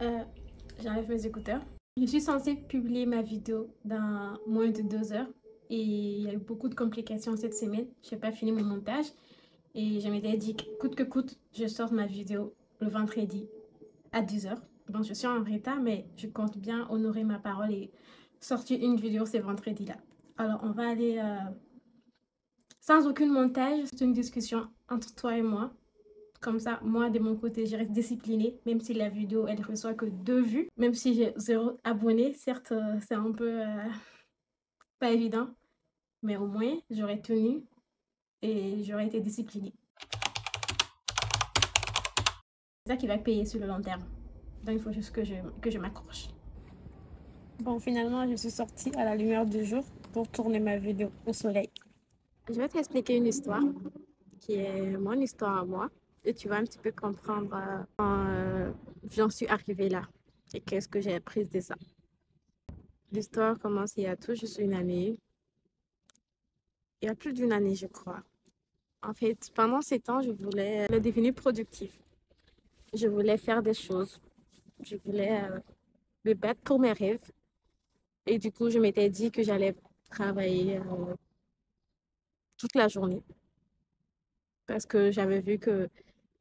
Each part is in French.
Euh, J'enlève mes écouteurs. Je suis censée publier ma vidéo dans moins de 2 heures et il y a eu beaucoup de complications cette semaine. Je n'ai pas fini mon montage et je m'étais dit coûte que coûte, je sors ma vidéo le vendredi à 10 heures. Bon, je suis en retard, mais je compte bien honorer ma parole et sortir une vidéo ce vendredi-là. Alors, on va aller sans aucun montage. C'est une discussion entre toi et moi. Comme ça, moi, de mon côté, je reste disciplinée, même si la vidéo, elle reçoit que 2 vues. Même si j'ai 0 abonné, certes, c'est un peu pas évident, mais au moins, j'aurais tenu et j'aurais été disciplinée. C'est ça qui va payer sur le long terme. Donc, il faut juste que je m'accroche. Bon, finalement, je suis sortie à la lumière du jour pour tourner ma vidéo au soleil. Je vais t'expliquer une histoire qui est mon histoire à moi et tu vas un petit peu comprendre comment j'en suis arrivée là et qu'est-ce que j'ai appris de ça. L'histoire commence il y a tout juste une année, il y a plus d'une année, je crois. En fait, pendant ces temps, je voulais devenir productif. Je voulais faire des choses. Je voulais me battre pour mes rêves. Et du coup, je m'étais dit que j'allais travailler toute la journée parce que j'avais vu que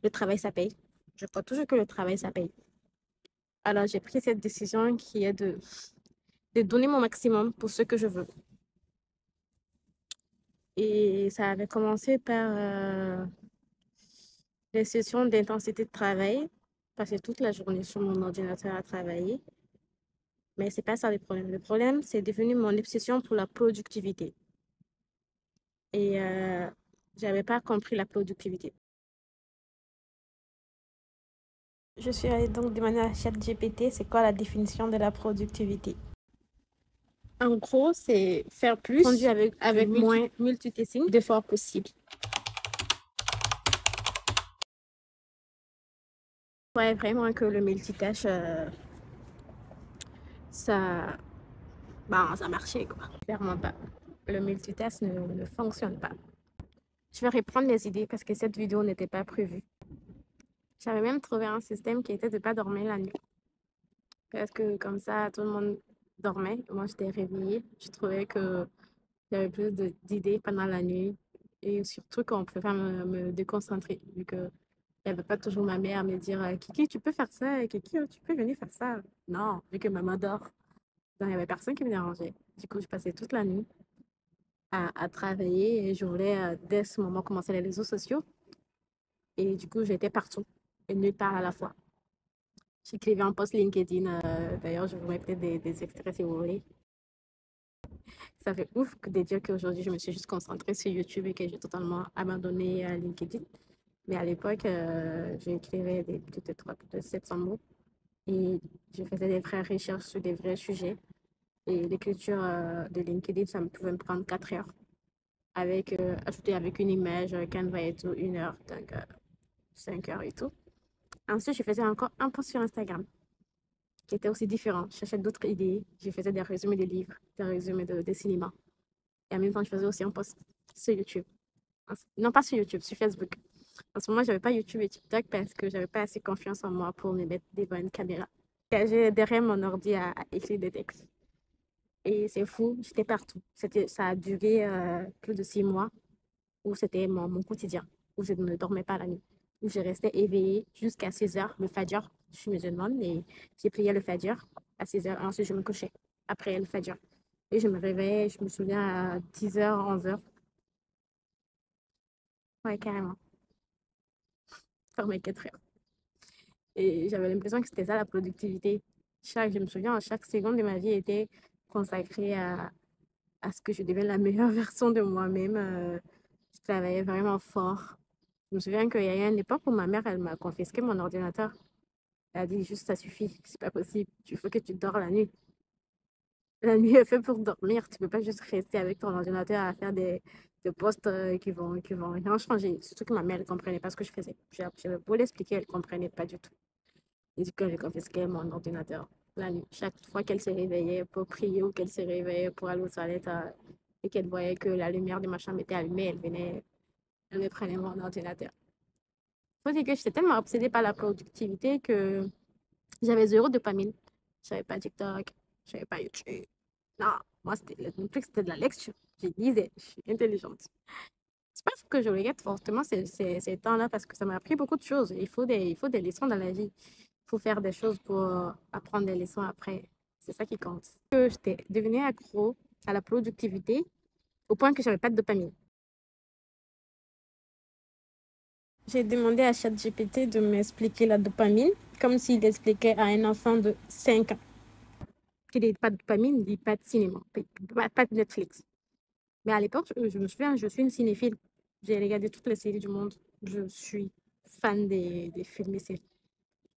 le travail, ça paye. Je crois toujours que le travail, ça paye. Alors, j'ai pris cette décision qui est de donner mon maximum pour ce que je veux. Et ça avait commencé par les sessions d'intensité de travail, passer toute la journée sur mon ordinateur à travailler. Mais c'est pas ça le problème. Le problème, c'est devenu mon obsession pour la productivité. Et j'avais pas compris la productivité. Je suis allée donc demander à ChatGPT, c'est quoi la définition de la productivité? En gros, c'est faire plus Conduit avec moins multitasking. d'efforts possibles. Ouais, vraiment que le multitâche, ça, ça marchait, quoi. Clairement pas. Le multitâche ne fonctionne pas. Je vais reprendre les idées parce que cette vidéo n'était pas prévue. J'avais même trouvé un système qui était de ne pas dormir la nuit. Parce que comme ça, tout le monde dormait. Moi, j'étais réveillée. Je trouvais que j'avais plus d'idées pendant la nuit. Et surtout qu'on ne pouvait pas me déconcentrer. Vu que il n'y avait pas toujours ma mère à me dire Kiki, tu peux faire ça. Kiki, tu peux venir faire ça. Non, vu que maman dort. Donc, il n'y avait personne qui me dérangeait. Du coup, je passais toute la nuit à travailler et je voulais, dès ce moment, commencer les réseaux sociaux. Et du coup, j'étais partout et nulle part à la fois. J'écrivais un post LinkedIn. D'ailleurs, je vous mets peut-être des extraits si vous voulez. Ça fait ouf de dire qu'aujourd'hui, je me suis juste concentrée sur YouTube et que j'ai totalement abandonné LinkedIn. Mais à l'époque, j'écrivais peut-être 700 mots et je faisais des vraies recherches sur des vrais sujets. Et l'écriture de LinkedIn, ça me pouvait me prendre 4 heures. Ajouter avec une image, Canva et tout, 1 heure, donc 5 heures et tout. Ensuite, je faisais encore un post sur Instagram qui était aussi différent. Je cherchais d'autres idées. Je faisais des résumés de livres, des résumés de cinéma. Et en même temps, je faisais aussi un post sur YouTube. Non, pas sur YouTube, sur Facebook. En ce moment, je n'avais pas YouTube et TikTok parce que j'avais pas assez confiance en moi pour me mettre devant une caméra. J'ai derrière mon ordi à écrire des textes. Et c'est fou, j'étais partout. Ça a duré plus de 6 mois où c'était mon quotidien, où je ne dormais pas la nuit, où je restais éveillée jusqu'à 6 heures, le Fajr. Je suis musulmane et j'ai prié le Fajr à 6 heures. Ensuite, je me couchais après le Fajr. Et je me réveillais, je me souviens, à 10 heures, 11 heures. Ouais, carrément. Fermé 4 heures. Et j'avais l'impression que c'était ça la productivité. Je me souviens, chaque seconde de ma vie était consacrée à ce que je devienne la meilleure version de moi-même. Je travaillais vraiment fort. Je me souviens qu'il y a eu une époque où ma mère, elle m'a confisqué mon ordinateur. Elle a dit juste, ça suffit, c'est pas possible. Il faut que tu dors la nuit. La nuit est faite pour dormir. Tu peux pas juste rester avec ton ordinateur à faire des posts qui vont rien changer. Surtout que ma mère, elle comprenait pas ce que je faisais. J'avais beau l'expliquer, elle comprenait pas du tout. Et du coup, elle confisquait mon ordinateur la nuit. Chaque fois qu'elle se réveillait pour prier ou qu'elle se réveillait pour aller aux toilettes et qu'elle voyait que la lumière de ma chambre était allumée, elle me prenait mon ordinateur. Faut dire que j'étais tellement obsédée par la productivité que J'avais zéro dopamine. J'avais pas TikTok, j'avais pas YouTube. Non, moi, c'était le Netflix, c'était de la lecture. Je lisais, je suis intelligente. C'est pas que je regrette fortement ces temps-là parce que ça m'a appris beaucoup de choses. Il faut des leçons dans la vie. Il faut faire des choses pour apprendre des leçons après. C'est ça qui compte. Que j'étais devenue accro à la productivité au point que j'avais pas de dopamine. J'ai demandé à ChatGPT de m'expliquer la dopamine comme s'il expliquait à un enfant de 5 ans qu'il n'y ait pas de dopamine, il n'y a pas de cinéma, pas de Netflix. Mais à l'époque, je me souviens, je suis une cinéphile. J'ai regardé toutes les séries du monde. Je suis fan des films et séries.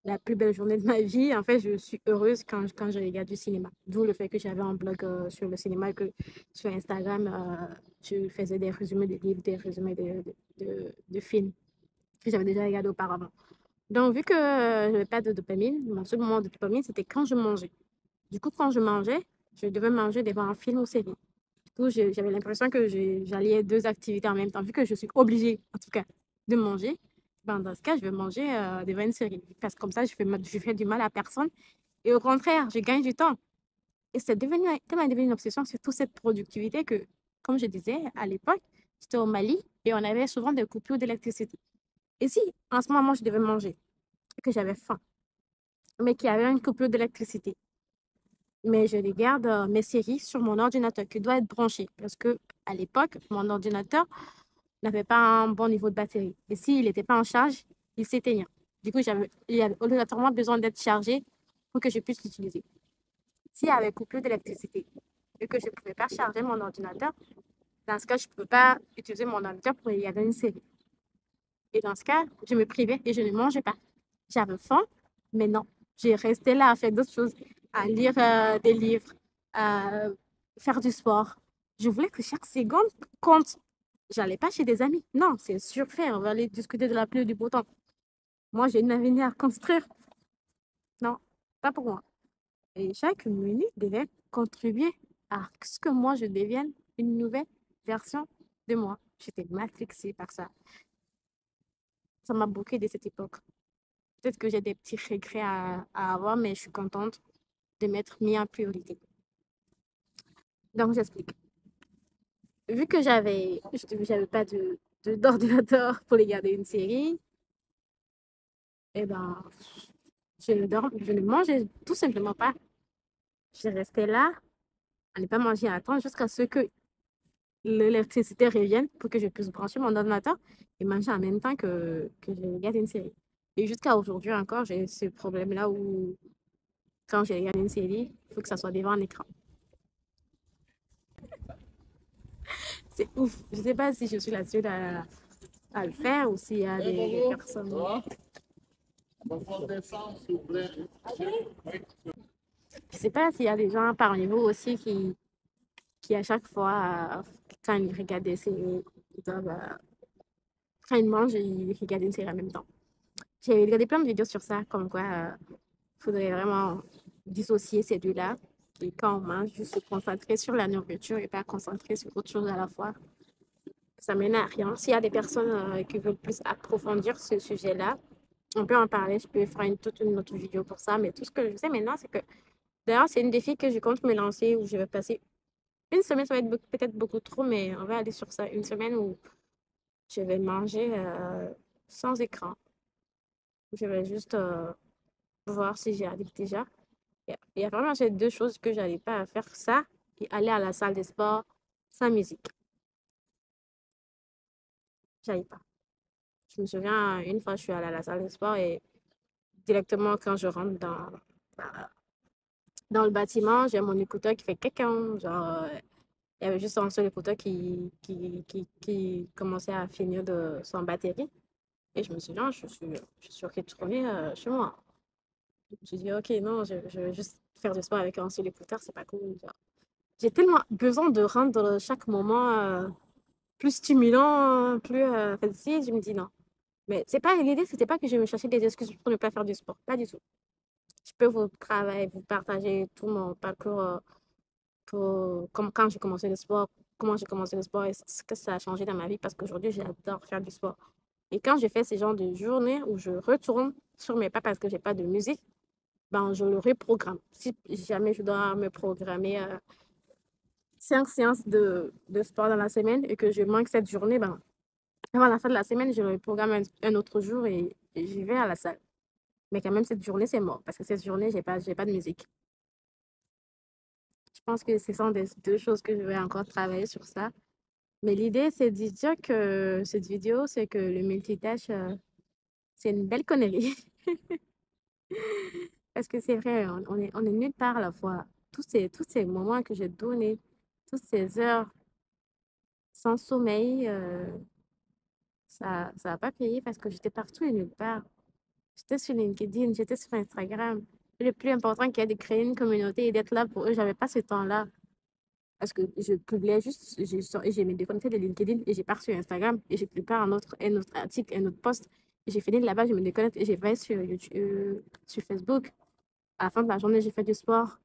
La plus belle journée de ma vie, en fait, je suis heureuse quand je regarde du cinéma. D'où le fait que j'avais un blog sur le cinéma, que sur Instagram, je faisais des résumés de livres, des résumés de films que j'avais déjà regardés auparavant. Donc, vu que je n'avais pas de dopamine, mon seul moment de dopamine, c'était quand je mangeais. Du coup, quand je mangeais, je devais manger devant un film ou série. Du coup, j'avais l'impression que j'alliais deux activités en même temps. Vu que je suis obligée, en tout cas, de manger, ben, dans ce cas, je vais manger devant une série. Parce que comme ça, je fais du mal à personne. Et au contraire, je gagne du temps. Et c'est devenu, tellement devenu une obsession sur toute cette productivité que, comme je disais, à l'époque, j'étais au Mali et on avait souvent des coupures d'électricité. Et si, en ce moment, je devais manger et que j'avais faim, mais qu'il y avait une coupure d'électricité, mais je regarde mes séries sur mon ordinateur qui doit être branché parce que à l'époque, mon ordinateur n'avait pas un bon niveau de batterie. Et s'il n'était pas en charge, il s'éteignait. Du coup, il y avait obligatoirement besoin d'être chargé pour que je puisse l'utiliser. S'il y avait coupure d'électricité et que je ne pouvais pas charger mon ordinateur, dans ce cas, je ne peux pas utiliser mon ordinateur pour regarder une série. Et dans ce cas, je me privais et je ne mangeais pas. J'avais faim, mais non. J'ai resté là à faire d'autres choses, à lire des livres, à faire du sport. Je voulais que chaque seconde compte. J'allais pas chez des amis. Non, c'est surfait. On va aller discuter de la pluie et du beau temps. Moi, j'ai une avenir à construire. Non, pas pour moi. Et chaque minute devait contribuer à ce que moi, je devienne une nouvelle version de moi. J'étais matrixée par ça. Ça m'a bloqué de cette époque. Peut-être que j'ai des petits regrets à avoir, mais je suis contente de m'être mis en priorité. Donc, j'explique. Vu que j'avais pas d'ordinateur pour regarder une série, eh ben, je ne mangeais tout simplement pas. Je restais là, à ne pas manger, à attendre jusqu'à ce que l'électricité revienne pour que je puisse brancher mon ordinateur et manger en même temps que je regarde une série. Et jusqu'à aujourd'hui encore, j'ai ce problème-là où quand je regarde une série, il faut que ça soit devant un écran. C'est ouf. Je ne sais pas si je suis la seule à le faire ou s'il y a des personnes. Je ne sais pas s'il y a des gens parmi vous aussi qui à chaque fois, quand ils regardent des séries, ils doivent, quand ils mangent, ils regardent une série en même temps. J'ai regardé plein de vidéos sur ça, comme quoi il faudrait vraiment dissocier ces deux-là. Et quand on mange, juste se concentrer sur la nourriture et pas concentrer sur autre chose à la fois. Ça mène à rien. S'il y a des personnes qui veulent plus approfondir ce sujet-là, on peut en parler. Je peux faire toute une autre vidéo pour ça. Mais tout ce que je sais maintenant, c'est que d'ailleurs, c'est une défi que je compte me lancer où je vais passer une semaine. Ça va être peut-être beaucoup trop, mais on va aller sur ça. Une semaine où je vais manger sans écran. Je vais juste voir si j'y arrive déjà. Il y a vraiment ces deux choses que je n'arrive pas à faire ça et aller à la salle de sport sans musique. J'arrive pas. Je me souviens, une fois, je suis allée à la salle de sport et directement quand je rentre dans le bâtiment, j'ai mon écouteur qui fait quelqu'un. Genre, il y avait juste un seul écouteur qui commençait à finir de son batterie. Et je me souviens, je suis retournée chez moi. Je me suis dit, OK, non, je vais juste faire du sport avec un seul écouteur, c'est pas cool. Genre. J'ai tellement besoin de rendre chaque moment plus stimulant, plus facile. Je me dis non. Mais c'est pas l'idée, c'était pas que je vais me chercher des excuses pour ne pas faire du sport. Pas du tout. Je peux vous travailler, vous partager tout mon parcours comme quand j'ai commencé le sport, comment j'ai commencé le sport et ce que ça a changé dans ma vie parce qu'aujourd'hui, j'adore faire du sport. Et quand je fais ces genres de journées où je retourne sur mes pas parce que j'ai pas de musique, ben, je le reprogramme. Si jamais je dois me programmer 5 séances de sport dans la semaine et que je manque cette journée, ben, avant la fin de la semaine, je reprogramme un autre jour et j'y vais à la salle. Mais quand même, cette journée, c'est mort parce que cette journée, j'ai pas de musique. Je pense que ce sont des deux choses que je vais encore travailler sur ça. Mais l'idée, c'est de dire que cette vidéo, c'est que le multitâche, c'est une belle connerie. Parce que c'est vrai, on est nulle part à la fois. Tous ces moments que j'ai donnés, toutes ces heures sans sommeil, ça n'a pas payé parce que j'étais partout et nulle part. J'étais sur LinkedIn, j'étais sur Instagram. Le plus important qui est de créer une communauté et d'être là pour eux, j'avais pas ce temps-là. Parce que je publiais juste, j'ai me déconnecté de LinkedIn et j'ai parti sur Instagram et j'ai publié un autre article, un autre post. Et j'ai fini là-bas, je me déconnecte et j'ai vais sur YouTube, sur Facebook. À la fin de la journée, j'ai fait du sport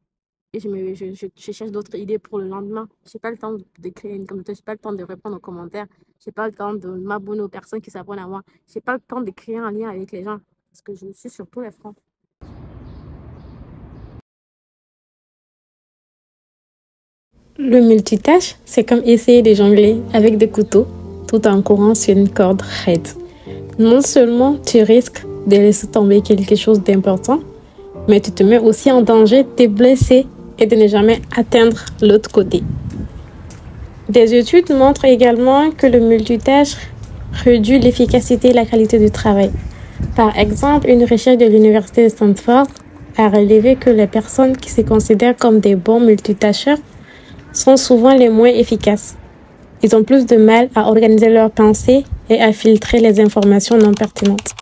et je cherche d'autres idées pour le lendemain. J'ai pas le temps de créer une communauté, j'ai pas le temps de répondre aux commentaires, j'ai pas le temps de m'abonner aux personnes qui s'abonnent à moi, j'ai pas le temps de créer un lien avec les gens parce que je suis sur tous les fronts. Le multitâche, c'est comme essayer de jongler avec des couteaux tout en courant sur une corde raide. Non seulement tu risques de laisser tomber quelque chose d'important, mais tu te mets aussi en danger de te blesser et de ne jamais atteindre l'autre côté. Des études montrent également que le multitâche réduit l'efficacité et la qualité du travail. Par exemple, une recherche de l'université de Stanford a relevé que les personnes qui se considèrent comme des bons multitâcheurs sont souvent les moins efficaces. Ils ont plus de mal à organiser leurs pensées et à filtrer les informations non pertinentes.